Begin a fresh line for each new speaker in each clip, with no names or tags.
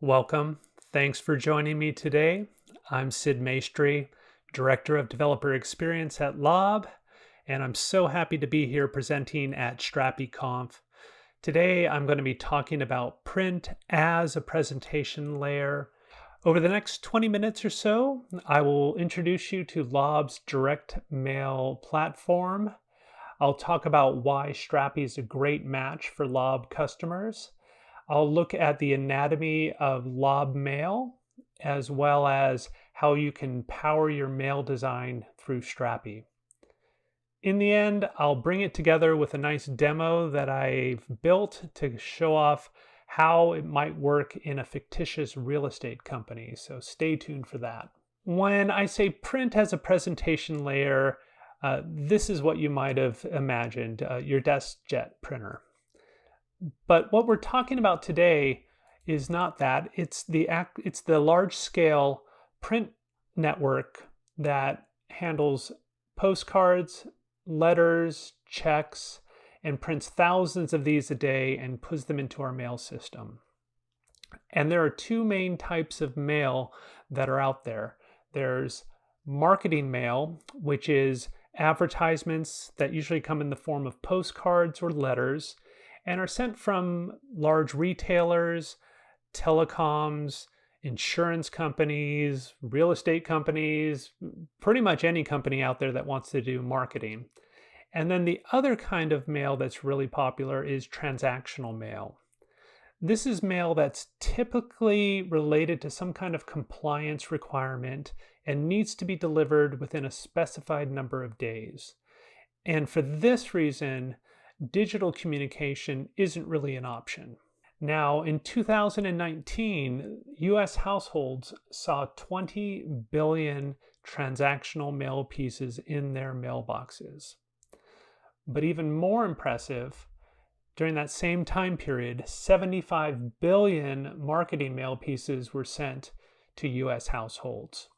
Welcome. Thanks for joining me today. I'm Sid Maestre, Director of Developer Experience at Lob, and I'm so happy to be here presenting at StrapiConf. Today, I'm going to be talking about print as a presentation layer. Over the next 20 minutes or so, I will introduce you to Lob's direct mail platform. I'll talk about why Strapi is a great match for Lob customers. I'll look at the anatomy of Lob Mail, as well as how you can power your mail design through Strapi. In the end, I'll bring it together with a nice demo that I've built to show off how it might work in a fictitious real estate company, so stay tuned for that. When I say print as a presentation layer, this is what you might have imagined, your DeskJet printer. But what we're talking about today is not that. It's the large-scale print network that handles postcards, letters, checks, and prints thousands of these a day and puts them into our mail system. And there are two main types of mail that are out there. There's marketing mail, which is advertisements that usually come in the form of postcards or letters, and are sent from large retailers, telecoms, insurance companies, real estate companies, pretty much any company out there that wants to do marketing. And then the other kind of mail that's really popular is transactional mail. This is mail that's typically related to some kind of compliance requirement and needs to be delivered within a specified number of days. And for this reason, digital communication isn't really an option. Now, in 2019, US households saw 20 billion transactional mail pieces in their mailboxes. But even more impressive, during that same time period, 75 billion marketing mail pieces were sent to US households.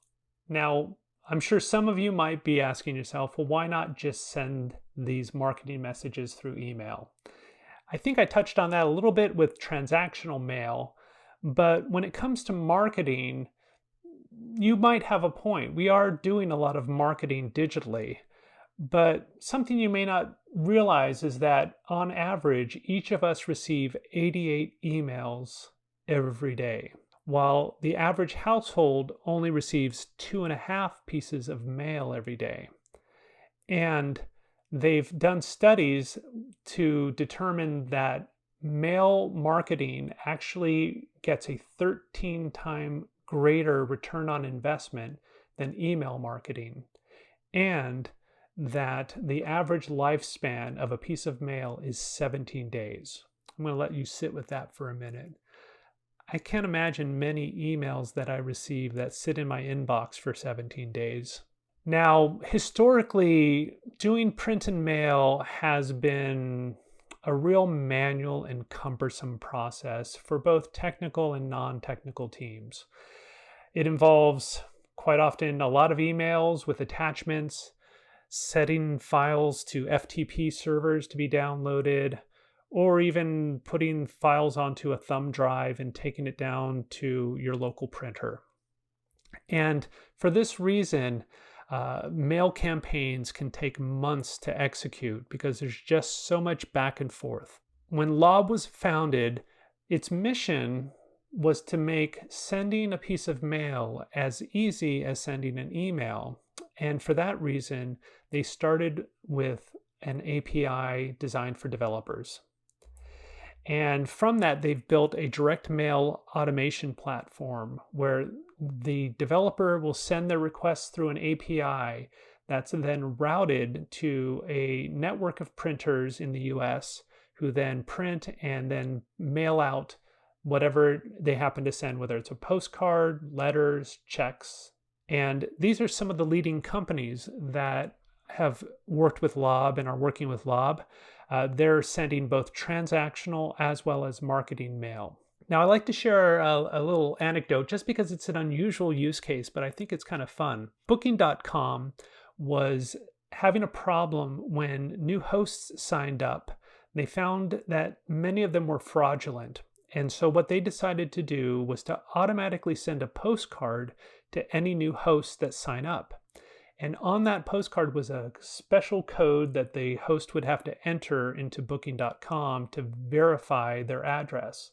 Now, I'm sure some of you might be asking yourself, well, why not just send these marketing messages through email? I think I touched on that a little bit with transactional mail, but when it comes to marketing, you might have a point. We are doing a lot of marketing digitally, but something you may not realize is that on average, each of us receive 88 emails every day, while the average household only receives 2.5 pieces of mail every day. And they've done studies to determine that mail marketing actually gets a 13-time greater return on investment than email marketing, and that the average lifespan of a piece of mail is 17 days. I'm going to let you sit with that for a minute. I can't imagine many emails that I receive that sit in my inbox for 17 days. Now, historically, doing print and mail has been a real manual and cumbersome process for both technical and non-technical teams. It involves quite often a lot of emails with attachments, setting files to FTP servers to be downloaded, or even putting files onto a thumb drive and taking it down to your local printer. And for this reason, mail campaigns can take months to execute because there's just so much back and forth. When Lob was founded, its mission was to make sending a piece of mail as easy as sending an email. And for that reason, they started with an API designed for developers. And from that, they've built a direct mail automation platform where the developer will send their requests through an API that's then routed to a network of printers in the US who then print and then mail out whatever they happen to send, whether it's a postcard, letters, checks. And these are some of the leading companies that have worked with Lob and are working with Lob. They're sending both transactional as well as marketing mail. Now, I like to share a little anecdote just because it's an unusual use case, but I think it's kind of fun. Booking.com was having a problem when new hosts signed up. They found that many of them were fraudulent. And so what they decided to do was to automatically send a postcard to any new hosts that sign up. And on that postcard was a special code that the host would have to enter into booking.com to verify their address.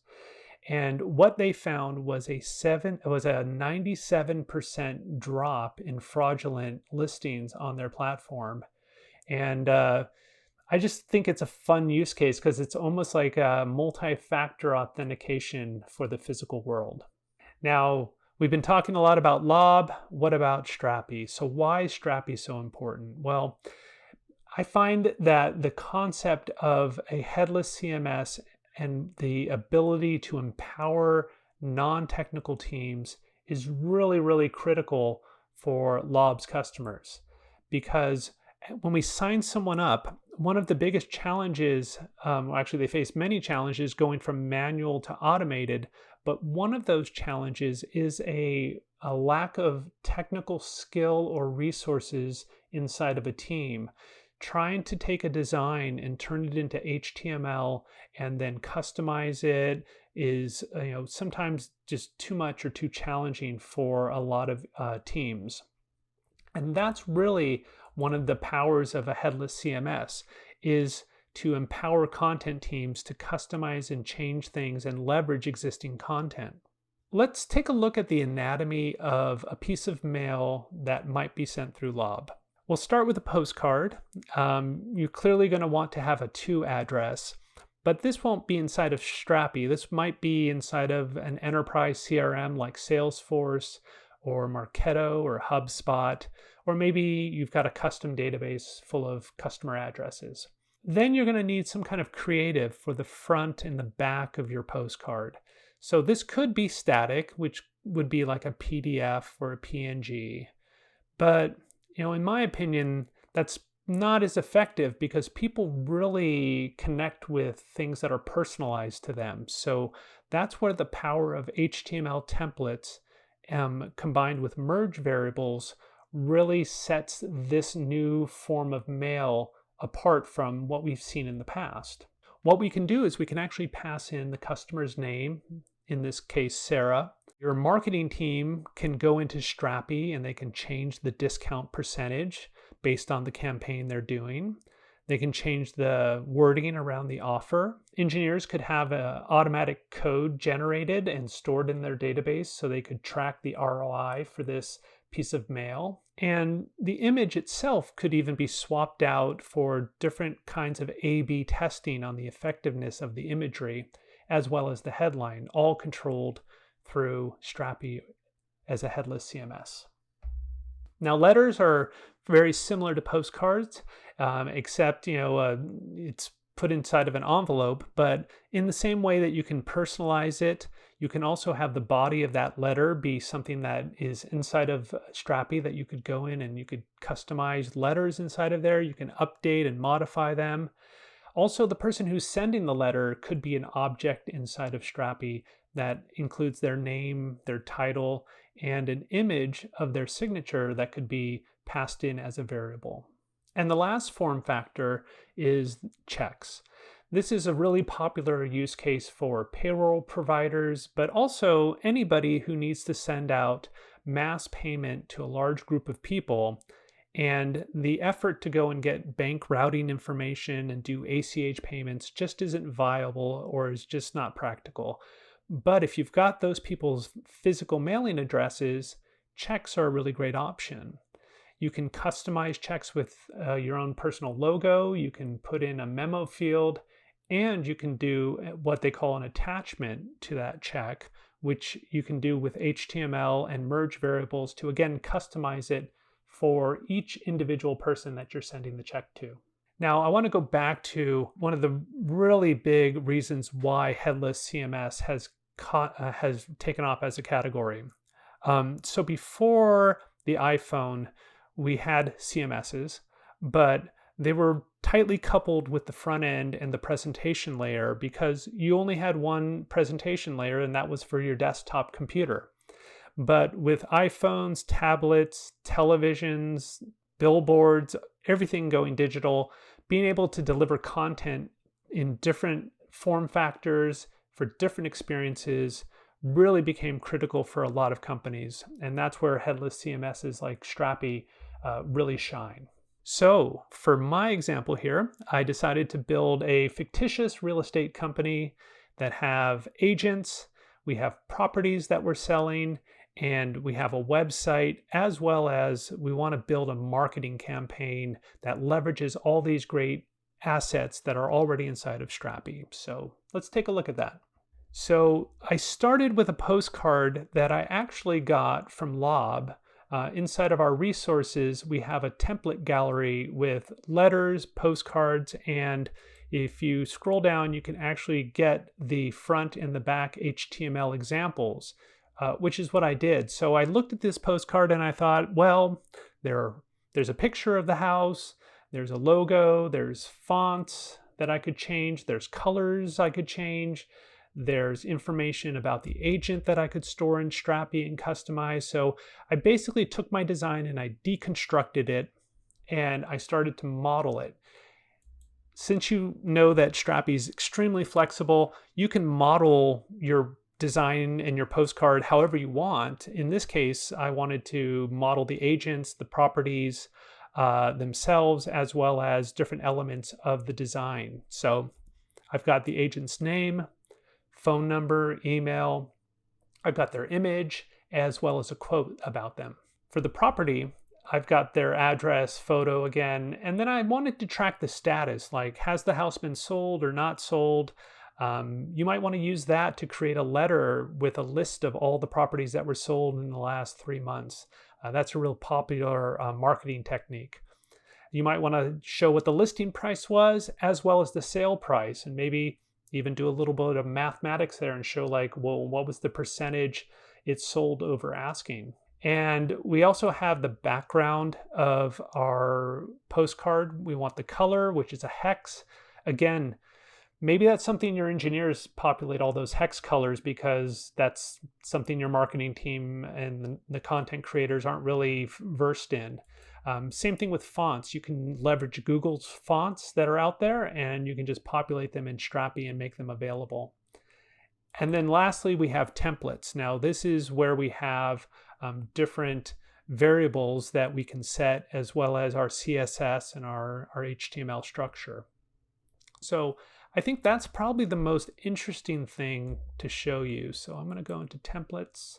And what they found was a 97% drop in fraudulent listings on their platform. And I just think it's a fun use case because it's almost like a multi-factor authentication for the physical world. Now, we've been talking a lot about Lob. What about Strapi? So why is Strapi so important? Well, I find that the concept of a headless CMS and the ability to empower non-technical teams is really, really critical for Lob's customers. Because when we sign someone up, one of the biggest challenges, actually they face many challenges going from manual to automated, but one of those challenges is a lack of technical skill or resources inside of a team. Trying to take a design and turn it into HTML and then customize it is sometimes just too much or too challenging for a lot of teams. And that's really one of the powers of a headless CMS, is to empower content teams to customize and change things and leverage existing content. Let's take a look at the anatomy of a piece of mail that might be sent through Lob. We'll start with a postcard. You're clearly going to want to have a to address, but this won't be inside of Strapi. This might be inside of an enterprise CRM like Salesforce or Marketo or HubSpot, or maybe you've got a custom database full of customer addresses. Then you're going to need some kind of creative for the front and the back of your postcard. So this could be static, which would be like a PDF or a PNG. But, in my opinion, that's not as effective because people really connect with things that are personalized to them. So that's where the power of HTML templates combined with merge variables really sets this new form of mail apart from what we've seen in the past. What we can do is we can actually pass in the customer's name, in this case, Sarah. Your marketing team can go into Strapi and they can change the discount percentage based on the campaign they're doing. They can change the wording around the offer. Engineers could have an automatic code generated and stored in their database so they could track the ROI for this piece of mail. And the image itself could even be swapped out for different kinds of A/B testing on the effectiveness of the imagery, as well as the headline, all controlled through Strapi as a headless CMS. Now, letters are very similar to postcards, except it's put inside of an envelope. But in the same way that you can personalize it, you can also have the body of that letter be something that is inside of Strapi that you could go in and you could customize letters inside of there. You can update and modify them. Also, the person who's sending the letter could be an object inside of Strapi that includes their name, their title, and an image of their signature that could be passed in as a variable. And the last form factor is checks. This is a really popular use case for payroll providers, but also anybody who needs to send out mass payment to a large group of people. And the effort to go and get bank routing information and do ACH payments just isn't viable or is just not practical. But if you've got those people's physical mailing addresses, checks are a really great option. You can customize checks with your own personal logo. You can put in a memo field, and you can do what they call an attachment to that check, which you can do with HTML and merge variables to, again, customize it for each individual person that you're sending the check to. Now, I want to go back to one of the really big reasons why headless CMS has taken off as a category. So before the iPhone, we had CMSs, but they were tightly coupled with the front end and the presentation layer because you only had one presentation layer, and that was for your desktop computer. But with iPhones, tablets, televisions, billboards, everything going digital, being able to deliver content in different form factors, for different experiences really became critical for a lot of companies. And that's where headless CMSs like Strapi really shine. So for my example here, I decided to build a fictitious real estate company that have agents, we have properties that we're selling, and we have a website, as well as we want to build a marketing campaign that leverages all these great assets that are already inside of Strapi. So let's take a look at that. So I started with a postcard that I actually got from Lob. Inside of our resources, we have a template gallery with letters, postcards, and if you scroll down, you can actually get the front and the back HTML examples, which is what I did. So I looked at this postcard and I thought, well, there's a picture of the house, there's a logo, there's fonts that I could change, there's colors I could change, there's information about the agent that I could store in Strapi and customize. So I basically took my design and I deconstructed it and I started to model it. Since you know that Strapi is extremely flexible, you can model your design and your postcard however you want. In this case, I wanted to model the agents, the properties themselves, as well as different elements of the design. So I've got the agent's name, phone number, email. I've got their image, as well as a quote about them. For the property, I've got their address, photo again, and then I wanted to track the status, like has the house been sold or not sold? You might want to use that to create a letter with a list of all the properties that were sold in the last 3 months. That's a real popular marketing technique. You might want to show what the listing price was, as well as the sale price, and maybe even do a little bit of mathematics there and show like, well, what was the percentage it sold over asking? And we also have the background of our postcard. We want the color, which is a hex. Again, maybe that's something your engineers populate all those hex colors because that's something your marketing team and the content creators aren't really versed in. Same thing with fonts. You can leverage Google's fonts that are out there and you can just populate them in Strapi and make them available. And then lastly, we have templates. Now this is where we have different variables that we can set, as well as our CSS and our HTML structure. So I think that's probably the most interesting thing to show you. So I'm going to go into templates.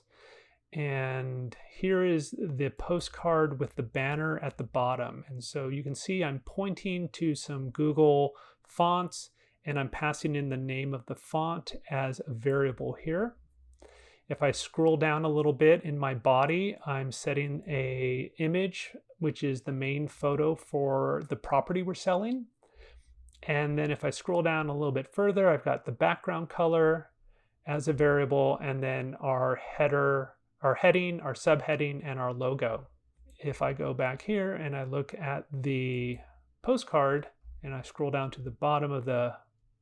And here is the postcard with the banner at the bottom. And so you can see I'm pointing to some Google fonts and I'm passing in the name of the font as a variable here. If I scroll down a little bit in my body, I'm setting an image, which is the main photo for the property we're selling. And then if I scroll down a little bit further, I've got the background color as a variable, and then our header, our heading, our subheading, and our logo. If I go back here and I look at the postcard and I scroll down to the bottom of the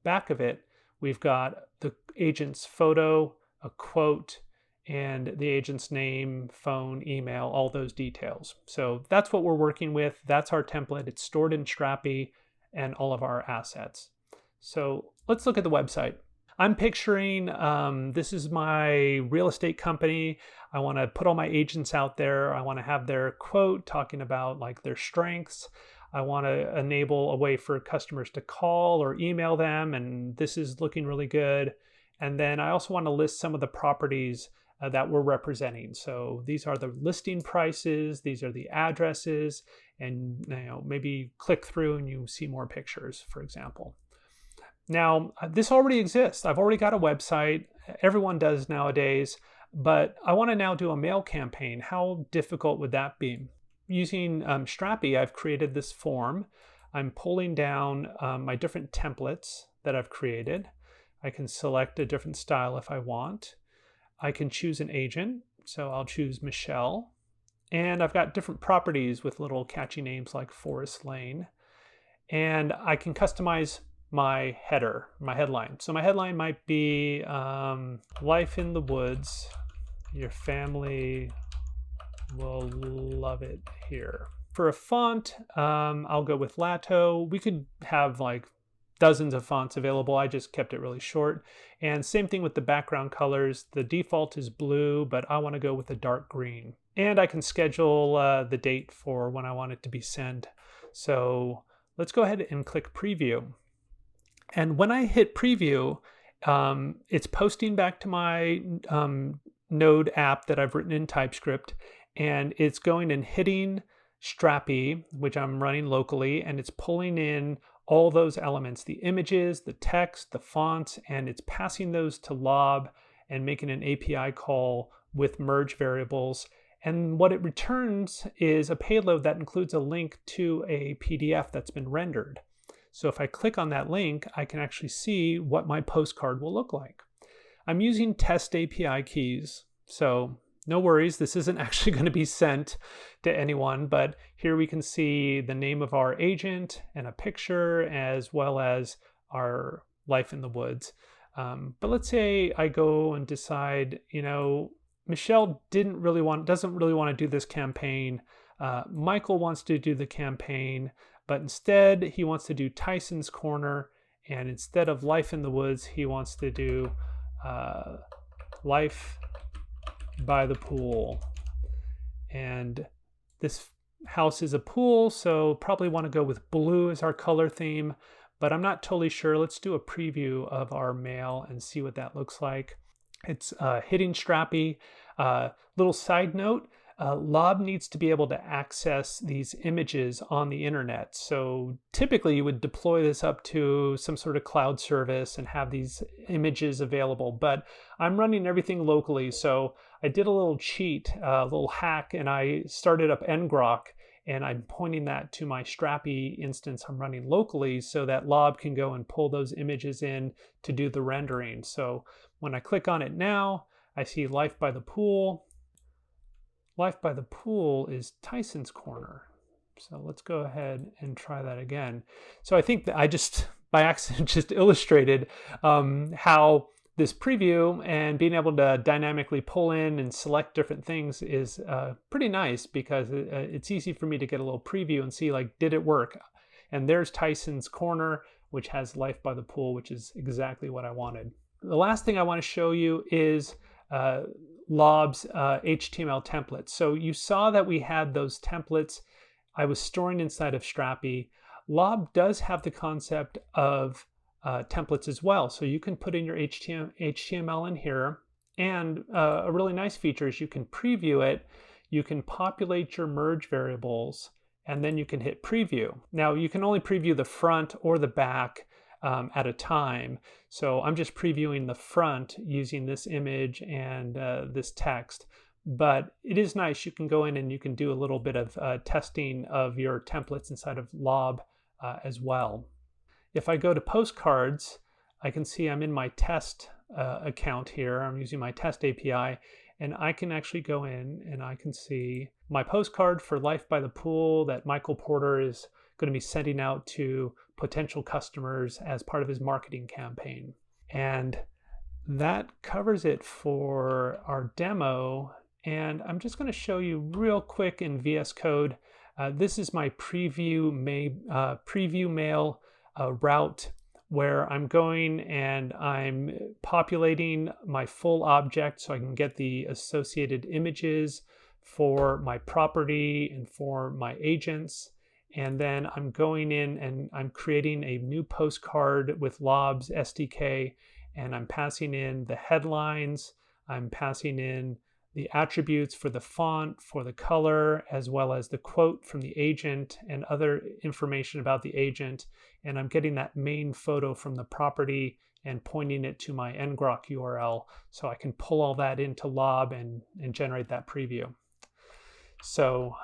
back of it, we've got the agent's photo, a quote, and the agent's name, phone, email, all those details. So that's what we're working with. That's our template. It's stored in Strapi and all of our assets. So let's look at the website. I'm picturing this is my real estate company. I want to put all my agents out there. I want to have their quote talking about like their strengths. I want to enable a way for customers to call or email them, and this is looking really good. And then I also want to list some of the properties that we're representing. So these are the listing prices, these are the addresses, and maybe click through and you see more pictures, for example. Now, this already exists. I've already got a website. Everyone does nowadays, but I want to now do a mail campaign. How difficult would that be? Using Strapi, I've created this form. I'm pulling down my different templates that I've created. I can select a different style if I want. I can choose an agent. So I'll choose Michelle. And I've got different properties with little catchy names like Forest Lane. And I can customize my header, my headline. So my headline might be Life in the Woods. Your family will love it here. For a font, I'll go with Lato. We could have like dozens of fonts available. I just kept it really short. And same thing with the background colors. The default is blue, but I want to go with a dark green. And I can schedule the date for when I want it to be sent. So let's go ahead and click preview. And when I hit preview, it's posting back to my Node app that I've written in TypeScript, and it's going and hitting Strapi, which I'm running locally, and it's pulling in all those elements, the images, the text, the fonts, and it's passing those to Lob and making an API call with merge variables. And what it returns is a payload that includes a link to a PDF that's been rendered. So if I click on that link, I can actually see what my postcard will look like. I'm using test API keys, so no worries, this isn't actually going to be sent to anyone, but here we can see the name of our agent and a picture as well as our life in the woods. But let's say I go and decide, Michelle doesn't really want to do this campaign. Michael wants to do the campaign, but instead he wants to do Tyson's Corner, and instead of Life in the Woods, he wants to do Life by the Pool. And this house is a pool, so probably want to go with blue as our color theme, but I'm not totally sure. Let's do a preview of our mail and see what that looks like. It's hitting Strapi. Little side note, Lob needs to be able to access these images on the internet. So typically you would deploy this up to some sort of cloud service and have these images available, but I'm running everything locally. So I did a little cheat, a little hack, and I started up ngrok, and I'm pointing that to my Strapi instance I'm running locally so that Lob can go and pull those images in to do the rendering. So when I click on it now, I see Life by the Pool. Life by the Pool is Tyson's Corner. So let's go ahead and try that again. So I think that I just, by accident, just illustrated how this preview and being able to dynamically pull in and select different things is pretty nice, because it's easy for me to get a little preview and see, like, did it work? And there's Tyson's Corner, which has Life by the Pool, which is exactly what I wanted. The last thing I want to show you is Lob's HTML templates. So you saw that we had those templates I was storing inside of Strapi. Lob does have the concept of templates as well. So you can put in your HTML in here, and a really nice feature is you can preview it. You can populate your merge variables, and then you can hit preview. Now you can only preview the front or the back at a time. So I'm just previewing the front using this image and this text. But it is nice. You can go in and you can do a little bit of testing of your templates inside of Lob as well. If I go to postcards, I can see I'm in my test account here. I'm using my test API, and I can actually go in and I can see my postcard for Life by the Pool that Michael Porter is going to be sending out to potential customers as part of his marketing campaign. And that covers it for our demo. And I'm just going to show you real quick in VS Code. This is my preview mail route, where I'm going and I'm populating my full object so I can get the associated images for my property and for my agents. And then I'm going in and I'm creating a new postcard with Lob's SDK, and I'm passing in the headlines, I'm passing in the attributes for the font, for the color, as well as the quote from the agent and other information about the agent. And I'm getting that main photo from the property and pointing it to my ngrok URL so I can pull all that into Lob and generate that preview. So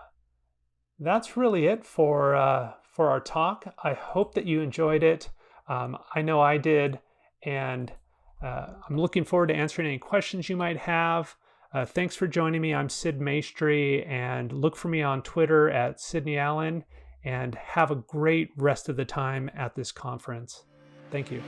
that's really it for our talk. I hope that you enjoyed it. I know I did, and I'm looking forward to answering any questions you might have. Thanks for joining me. I'm Sid Maestre, and look for me on Twitter at Sidney Allen, and have a great rest of the time at this conference. Thank you.